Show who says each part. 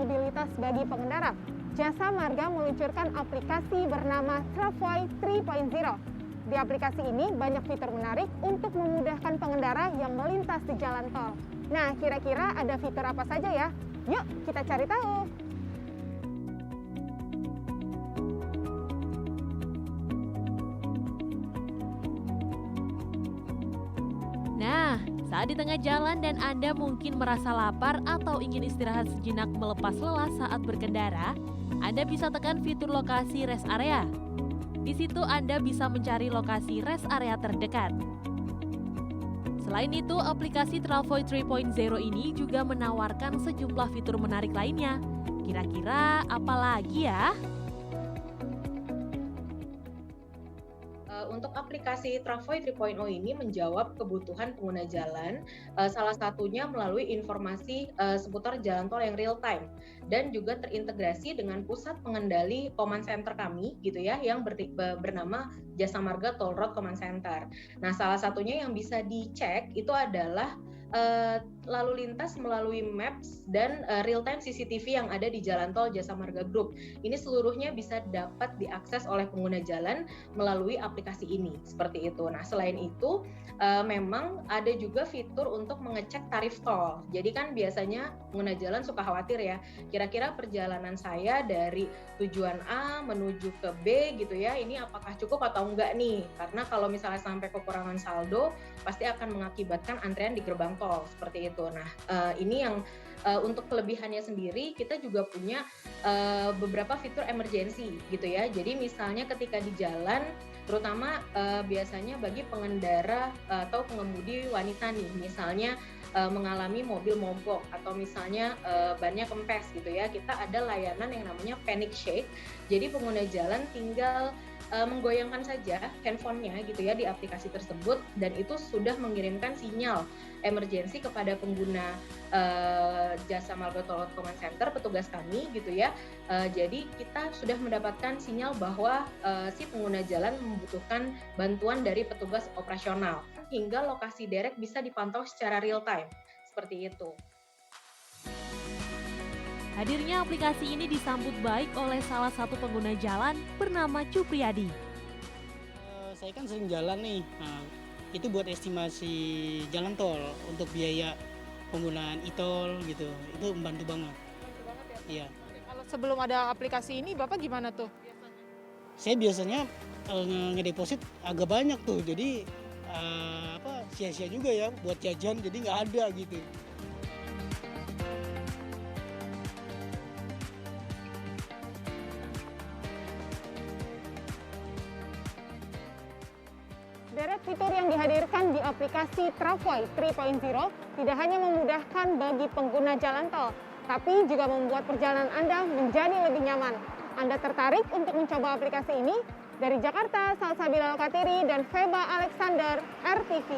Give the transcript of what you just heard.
Speaker 1: mobilitas bagi pengendara, Jasa Marga meluncurkan aplikasi bernama Travoy 3.0. Di aplikasi ini banyak fitur menarik untuk memudahkan pengendara yang melintas di jalan tol. Nah, kira-kira ada fitur apa saja ya? Yuk, kita cari tahu.
Speaker 2: Nah, saat di tengah jalan dan Anda mungkin merasa lapar atau ingin istirahat sejenak melepas lelah saat berkendara, Anda bisa tekan fitur lokasi rest area. Di situ Anda bisa mencari lokasi rest area terdekat. Selain itu, aplikasi Travoy 3.0 ini juga menawarkan sejumlah fitur menarik lainnya. Kira-kira apa lagi ya?
Speaker 3: Untuk aplikasi Travoy 3.0 ini menjawab kebutuhan pengguna jalan, salah satunya melalui informasi seputar jalan tol yang real time dan juga terintegrasi dengan pusat pengendali command center kami gitu ya, yang bernama Jasa Marga Toll Road Command Center. Nah, salah satunya yang bisa dicek itu adalah lalu lintas melalui maps dan real time CCTV yang ada di jalan tol Jasa Marga Group. Ini seluruhnya bisa dapat diakses oleh pengguna jalan melalui aplikasi ini, seperti itu. Nah, selain itu memang ada juga fitur untuk mengecek tarif tol. Jadi kan biasanya pengguna jalan suka khawatir ya, kira-kira perjalanan saya dari tujuan A menuju ke B gitu ya, ini apakah cukup atau enggak nih? Karena kalau misalnya sampai kekurangan saldo, pasti akan mengakibatkan antrean di gerbang tol, seperti itu. Nah, ini yang untuk kelebihannya sendiri, kita juga punya beberapa fitur emergency gitu ya. Jadi misalnya ketika di jalan, terutama biasanya bagi pengendara atau pengemudi wanita nih, misalnya mengalami mobil mogok atau misalnya bannya kempes gitu ya, kita ada layanan yang namanya panic shake. Jadi pengguna jalan tinggal menggoyangkan saja handphonenya gitu ya di aplikasi tersebut, dan itu sudah mengirimkan sinyal emergensi kepada pengguna Jasa Marga Toll Road Command Center, petugas kami gitu ya. Jadi kita sudah mendapatkan sinyal bahwa si pengguna jalan membutuhkan bantuan dari petugas operasional, hingga lokasi derek bisa dipantau secara real time, seperti itu.
Speaker 2: Hadirnya aplikasi ini disambut baik oleh salah satu pengguna jalan bernama Cupriyadi.
Speaker 4: Saya kan sering jalan nih, nah, itu buat estimasi jalan tol untuk biaya penggunaan e-tol gitu, itu membantu banget.
Speaker 1: Bantu banget ya.
Speaker 4: Iya.
Speaker 1: Kalau sebelum ada aplikasi ini, Bapak gimana tuh?
Speaker 4: Saya biasanya ngedeposit agak banyak tuh, jadi sia-sia juga ya buat jajan, jadi nggak ada gitu.
Speaker 1: Deret fitur yang dihadirkan di aplikasi Travoy 3.0 tidak hanya memudahkan bagi pengguna jalan tol, tapi juga membuat perjalanan Anda menjadi lebih nyaman. Anda tertarik untuk mencoba aplikasi ini? Dari Jakarta, Salsabila Lokatiri dan Feba Alexander, RTV.